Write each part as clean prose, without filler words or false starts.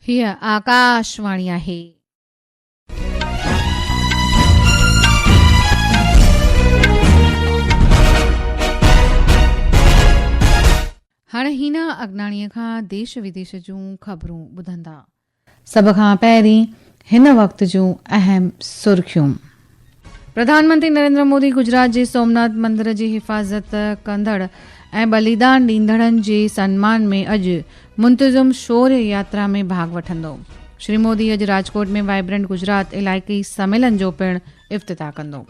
हीअ आकाशवाणी आहे। हाणे हिन अगनाणीअ खां देश विदेश जूं ख़बरूं ॿुधंदा। सभ खां पहिरीं हिन वक़्त जूं अहम सुर्खियूं। प्रधानमंत्री नरेंद्र मोदी गुजरात जे सोमनाथ मंदिर जी हिफ़ाज़त कंदड़ ऐं बलिदान ॾींदड़नि जे सन्मान में अॼु मुंतज़िम शौर्य यात्रा में भाग वठंदो। श्री मोदी अॼु राजकोट में वाइब्रेंट गुजरात इलाइक़ी सम्मेलन जो पिणु इफ़्तिताह कंदो।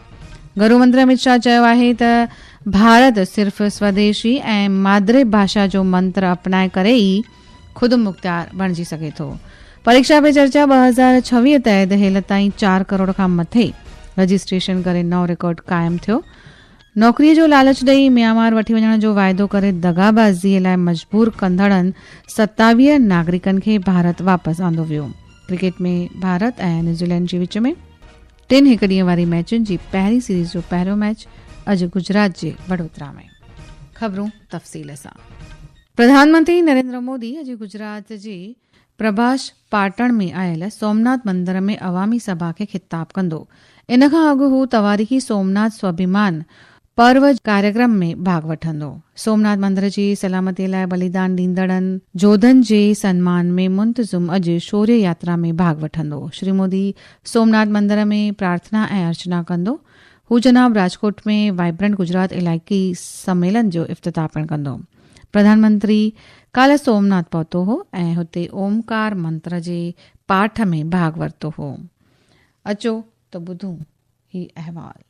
गृहमंत्री अमित शाह चयो आहे त भारत सिर्फ़ स्वदेशी ऐं माद्री भाषा जो मंत्र अपनाए करे ई ख़ुदि मुख़्तियार बणिजी सघे थो। परीक्षा पे चर्चा 2026 तहत हेल ताईं 4 करोड़ खां मथे रजिस्ट्रेशन करे नओं रिकॉर्ड क़ाइमु थियो। नौकरीअ जो लालच ॾेई म्यांमार वठी वञण जो वाइदो करे दगाबाज़ीअ लाइ मजबूर कंदड़नि 27 नागरिकनि खे भारत वापसि आंदो वियो। क्रिकेट में भारत ऐं न्यूज़ीलैंड जे विच में 3 हिक ॾींहं वारी मैचुनि जी पहिरीं सीरीज़ जो पहिरियों मैच अॼु गुजरात जे वडोदरा में। ख़बरूं तफ़सील सां। प्रधानमंत्री नरेंद्र मोदी अॼु गुजरात जे प्रभास पाटण में आयल सोमनाथ मंदिर में अवामी सभा खे ख़िताब कंदो। इन खां अॻु हू तवारीख़ी सोमनाथ स्वाभिमान पर्व कार्यक्रम में भाग वठंदो। सोमनाथ मंदिर जी सलामतीअ लाइ बलिदान ॾींदड़नि जोधनि जे सन्मान में मुंतज़िम अॼु शौर्य यात्रा में भाग वठंदो। श्री मोदी सोमनाथ मंदिर में प्रार्थना ऐं अर्चना कंदो। हू जनाब राजकोट में वाइब्रेंट गुजरात इलाइक़ी सम्मेलन जो इफ़्तिताह पिणु कंदो। प्रधानमंत्री काल्ह सोमनाथ पहुतो हो ऐं हुते ओमकार मंत्र जे पाठ में भाग वरितो हो। अचो त ॿुधूं ही अहवाल।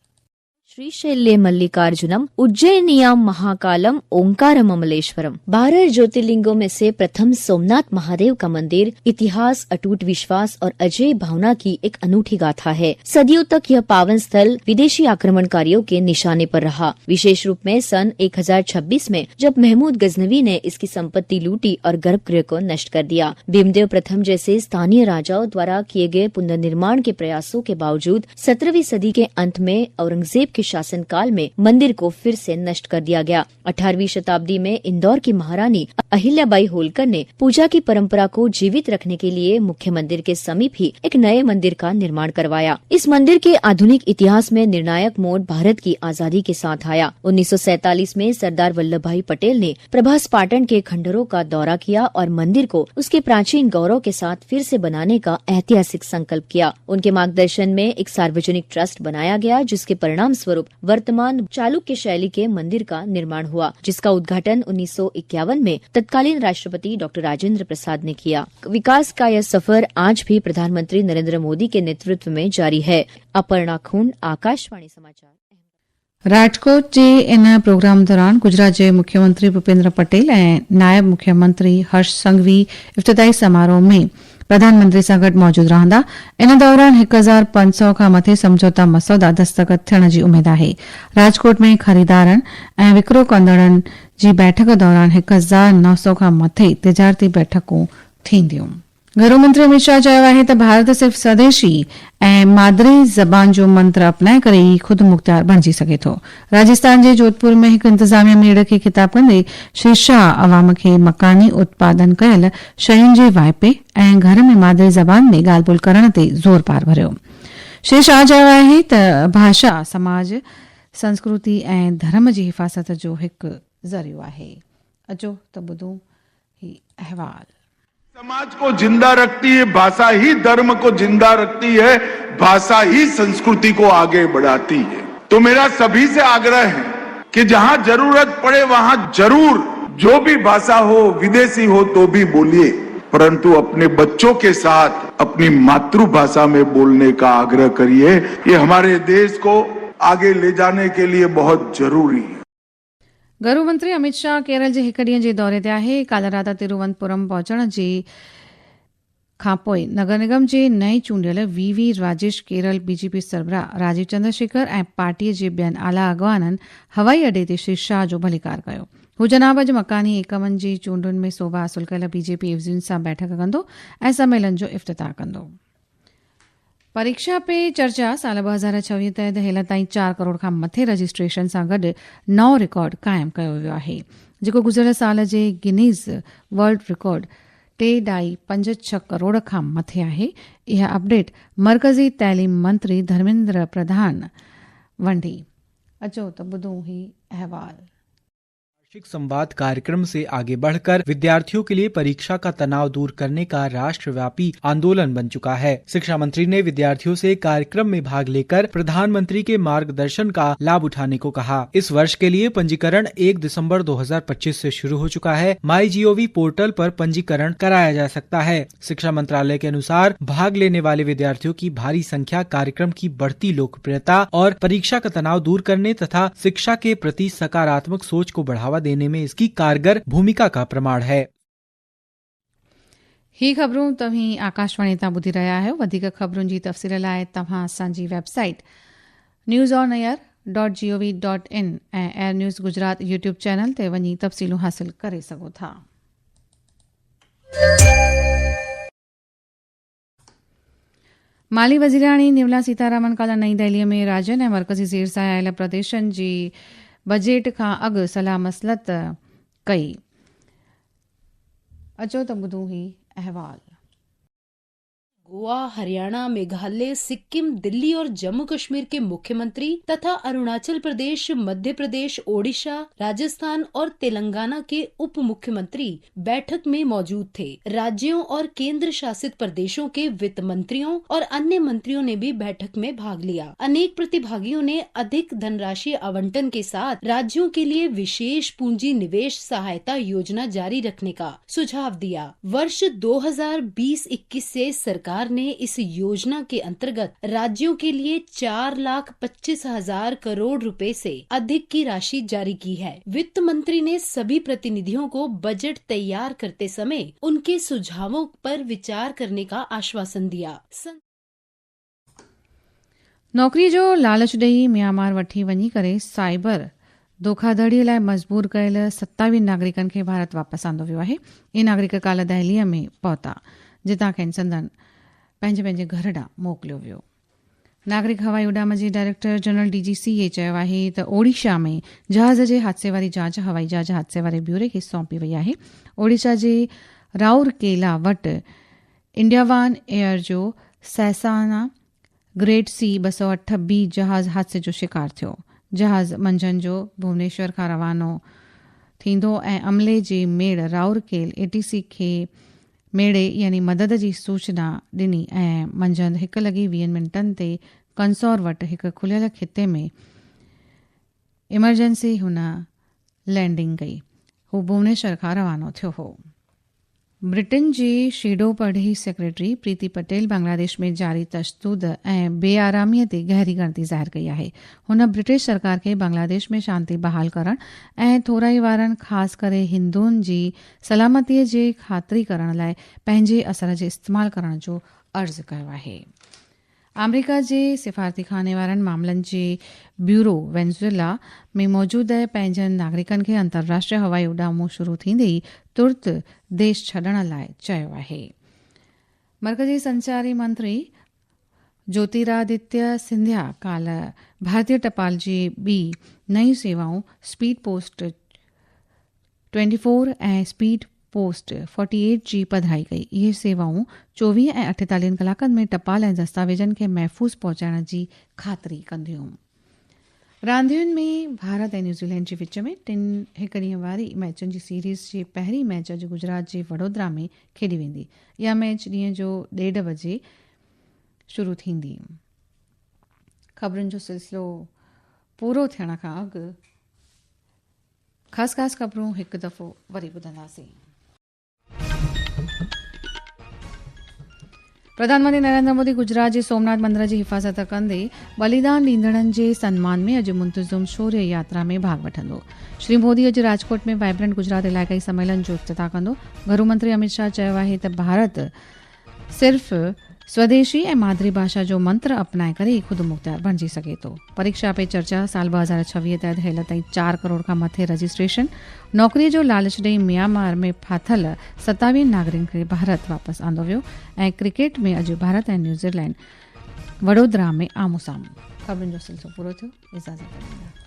श्रीशैल्य मल्लिकार्जुनम उज्जैनियाम महाकालम ओंकारम अमलेश्वरम। 12 ज्योतिर्लिंगों में से प्रथम सोमनाथ महादेव का मंदिर इतिहास, अटूट विश्वास और अजय भावना की एक अनूठी गाथा है। सदियों तक यह पावन स्थल विदेशी आक्रमणकारियों के निशाने पर रहा। विशेष रूप में सन 1026 में जब महमूद गजनवी ने इसकी संपत्ति लूटी और गर्भगृह को नष्ट कर दिया। भीमदेव प्रथम जैसे स्थानीय राजाओं द्वारा किए गए पुनर्निर्माण के प्रयासों के बावजूद 17वीं सदी के अंत में औरंगजेब के शासनकाल में मंदिर को फिर से नष्ट कर दिया गया। 18वीं शताब्दी में इंदौर की महारानी अहिल्याबाई होलकर ने पूजा की परंपरा को जीवित रखने के लिए मुख्य मंदिर के समीप ही एक नए मंदिर का निर्माण करवाया। इस मंदिर के आधुनिक इतिहास में निर्णायक मोड़ भारत की आजादी के साथ आया। 1947 में सरदार वल्लभ भाई पटेल ने प्रभास पाटन के खंडरों का दौरा किया और मंदिर को उसके प्राचीन गौरव के साथ फिर से बनाने का ऐतिहासिक संकल्प किया। उनके मार्गदर्शन में एक सार्वजनिक ट्रस्ट बनाया गया, जिसके परिणाम स्वरूप वर्तमान चालुक्य शैली के मंदिर का निर्माण हुआ, जिसका उद्घाटन 1951 में तत्कालीन राष्ट्रपति डॉक्टर राजेंद्र प्रसाद ने किया। विकास का यह सफर आज भी प्रधानमंत्री नरेंद्र मोदी के नेतृत्व में जारी है। अपर्णा खूंड, आकाशवाणी समाचार। राजकोट जे इन प्रोग्राम दौरान गुजरात जे मुख्यमंत्री भूपेन्द्र पटेल ऐं नायब मुख्यमंत्री हर्ष संघवी इफ़्तिताही समारोह में प्रधानमंत्री सां गॾु मौजूद रहंदा। इन दौरान 1500 खां मथे समझौता मसौदा दस्तख़त थियण जी उमेद आहे। राजकोट में खरीदारनि ऐं विकिरो कंदड़नि जी बैठक दौरान 1900 खां मथे तिजारती बैठकूं थींदियूं। गृहमंत्री अमित शाह चयो आहे त भारत सिर्फ़ स्वदेशी ऐं माद्री ज़बान जो मंत्र अपनाए करे ई ख़ुदि मुख़्तियार बणिजी सघे थो। राजस्थान जे जोधपुर में हिकु इंतज़ामिया मेड़ खे ख़िताब कंदे श्री शाह अवाम खे मकानी उत्पादन कयल शयुनि जे वाइपे ऐं घर में माद्री ज़बान में ॻाल्हि ॿोल्हि करण ते ज़ोर पार भरियो। श्री शाह चयो आहे त भाषा समाज, संस्कृति ऐं धर्म जी हिफ़ाज़त जो हिकु ज़रियो आहे। अचो त ॿुधूं ही अहवाल। समाज को जिंदा रखती है भाषा, ही धर्म को जिंदा रखती है भाषा, ही संस्कृति को आगे बढ़ाती है। तो मेरा सभी से आग्रह है कि जहां जरूरत पड़े वहां जरूर जो भी भाषा हो, विदेशी हो तो भी बोलिए, परंतु अपने बच्चों के साथ अपनी मातृभाषा में बोलने का आग्रह करिए। ये हमारे देश को आगे ले जाने के लिए बहुत जरूरी है। गृहमंत्री अमित शाह केरल जे हिक ॾींहं जे दौरे ते आहे। काल्ह राति तिरुवनंतपुरम पहुचण जे खां पोइ नगर निगम जे नए चूंडियल वीवी राजेश केरल बीजेपी सरबराह राजीव चंद्रशेखर ऐं पार्टीअ जे ॿियनि आला अॻवाननि हवाई अॾे ते श्री शाह जो भलीकार कयो। हू जनाब अॼु मकानी एकमनि जी चूंडुनि में सोभा हासिल कयल बीजेपी एवज़ियुनि सां बैठक कंदो ऐं सम्मेलन जो इफ़्तिताह कंदो। परीक्षा पे चर्चा साल 2026 तहत हेल ताईं 4 करोड़ खां मथे रजिस्ट्रेशन सां गॾु नओं रिकॉर्ड क़ाइमु कयो वियो आहे, जेको गुज़िरियल साल जे गिनीज़ वर्ल्ड रिकॉर्ड 2.56 करोड़ खां मथे आहे। इहा अपडेट मरकज़ी तइलीम मंत्री धर्मेंद्र प्रधान वंडी। अचो त ॿुधूं ही अहवाल। वार्षिक संवाद कार्यक्रम से आगे बढ़कर विद्यार्थियों के लिए परीक्षा का तनाव दूर करने का राष्ट्रव्यापी आंदोलन बन चुका है। शिक्षा मंत्री ने विद्यार्थियों से कार्यक्रम में भाग लेकर प्रधानमंत्री के मार्गदर्शन का लाभ उठाने को कहा। इस वर्ष के लिए पंजीकरण 1 दिसंबर 2025 से शुरू हो चुका है। MyGov पोर्टल पर पंजीकरण कराया जा सकता है। शिक्षा मंत्रालय के अनुसार भाग लेने वाले विद्यार्थियों की भारी संख्या कार्यक्रम की बढ़ती लोकप्रियता और परीक्षा का तनाव दूर करने तथा शिक्षा के प्रति सकारात्मक सोच को बढ़ावा देने में इसकी कारगर भूमिका का प्रमाण है। ही ख़बरूं तव्हीं आकाशवाणी तां ॿुधी रहिया आहियो। वधीक ख़बरुनि जी तफ़सील लाइ तव्हां असांजी वेबसाइट newsonair.gov.in ऐं air news Gujarat YouTube channel ते वञी तफ़सीलूं हासिल करे सघो था। माली वज़ीराणी निर्मला सीतारामन काल्ह नई दिल्लीअ में राज्यनि ऐं मरकज़ी ज़ेर सां आयल प्रदेशनि जी बजट खां अॻु सलाह मसलत कई। अचो त ॿुधूं ही अहवाल। गोवा, हरियाणा, मेघालय, सिक्किम, दिल्ली और जम्मू कश्मीर के मुख्यमंत्री तथा अरुणाचल प्रदेश, मध्य प्रदेश, ओडिशा, राजस्थान और तेलंगाना के उप मुख्यमंत्री बैठक में मौजूद थे। राज्यों और केंद्र शासित प्रदेशों के वित्त मंत्रियों और अन्य मंत्रियों ने भी बैठक में भाग लिया। अनेक प्रतिभागियों ने अधिक धनराशि आवंटन के साथ राज्यों के लिए विशेष पूंजी निवेश सहायता योजना जारी रखने का सुझाव दिया। वर्ष 2020-21 से सरकार ने इस योजना के अंतर्गत राज्यों के लिए 4,25,000 करोड़ रुपए से अधिक की राशि जारी की है। वित्त मंत्री ने सभी प्रतिनिधियों को बजट तैयार करते समय उनके सुझावों पर विचार करने का आश्वासन दिया। नौकरी जो लालच ॾेई म्यांमार वठी वञी करे साइबर धोखाधड़ीअ लाइ मजबूर कयल 27 नागरिकनि खे भारत वापसि आंदो वियो आहे। इहे नागरिक काल्ह दहलीअ में पहुता, जितां खेनि संदन पंहिंजे पंहिंजे घर ॾांहुं मोकिलियो वियो। नागरिक हवाई उॾाम जी डायरेक्टर जनरल DGCA चयो आहे त ओडिशा में जहाज़ जे हादसे वारी जांच हवाई जहाज हादसे वारे ब्यूरो खे सौंपी वई आहे। ओडिशा जे राउरकेला वटि इंडियावान एयर जो सैसाना ग्रेड C 208B जहाज़ हादसे जो शिकार थियो। जहाज़ मंझंदि जो भुवनेश्वर खां रवानो थींदो ऐं अमले जे मेड़ राउरकेल ATC खे मेड़े यानी मदद जी सूचना ॾिनी ऐं मंझंदि 1:20 ते कंसौर वटि हिकु खुलियल खिते में इमरजेंसी हुन लैंडिंग कई। हू भुवनेश्वर खां रवानो थियो हो। ब्रिटेन जी शीडो पढ़ी सेक्रेटरी प्रीति पटेल बांग्लादेश में जारी तशदुद ऐं बेआरामीअ ते गहरी ॻणती ज़ाहिर कई आहे। हुन ब्रिटिश सरकार खे बांग्लादेश में शांती बहाल करण ऐं थोराई वारनि ख़ासि करे हिंदुअनि जी सलामतीअ जे ख़ातिरी करण लाइ पंहिंजे असर जे इस्तेमालु करण जो अर्ज़ु कयो आहे। अमरीका जे सिफ़ारती खाने वारनि मामलनि जे ब्यूरो वेनेज़ुएला में मौजूदु पंहिंजनि नागरिकनि खे अंतर्राष्ट्रीय हवाई उॾामूं शुरू थींदे ई तुर्त देश छॾण लाइ चयो आहे। मरकज़ी संचारी मंत्री ज्योतिरादित्य सिंधिया काल्ह भारतीय टपाल जी ॿी नयूं सेवाऊं स्पीड पोस्ट 24 ऐं स्पीड पोस्ट 48 जी पधिराई कई। इहे सेवाऊं 24 ऐं 48 कलाकनि में टपाल ऐं दस्तावेजनि खे महफ़ूज़ पहुचाइण जी ख़ातिरी कंदियूं। रांदियुनि में भारत ऐं न्यूज़ीलैंड जे विच में 3 हिक ॾींहं वारी मैचुनि जी सीरीज़ जे पहिरीं मैच अॼु गुजरात जे वडोदरा में खेॾी वेंदी। इहा मैच ॾींहं जो 1:30 बजे शुरू थींदी। ख़बरुनि जो सिलसिलो पूरो थियण खां अॻु ख़ासि ख़बरूं हिकु दफ़ो वरी ॿुधंदासीं। प्रधानमंत्री नरेंद्र मोदी गुजरात जे सोमनाथ मंदिर जी हिफ़ाज़त कंदे बलिदान ॾींदड़नि जे सन्मान में अॼु मुंतज़िम शौर्य यात्रा में भाग वठंदो। श्री मोदी अॼु राजकोट में वाइब्रेंट गुजरात इलाइक़ाई सम्मेलन जो इफ़्तिताह कंदो। गृह मंत्री अमित शाह चयो आहे त भारत सिर्फ़ स्वदेशी ऐं मादरी भाषा जो मंत्र अपनाए करे ई ख़ुदि मुख़्तियार बणिजी सघे थो। परीक्षा पे चर्चा साल 2026 तहत हेल ताईं 4 करोड़ खां मथे रजिस्ट्रेशन। नौकरीअ जो लालच ॾेई म्यांमार में फाथल 27 नागरिकनि खे भारत वापसि आंदो वियो। ऐं क्रिकेट में अॼु भारत ऐं न्यूज़ीलैंड वडोदरा में आमूं साम्हूं। ख़बरुनि जो सिलसिलो पूरो थियो। इजाज़त ॾींदा।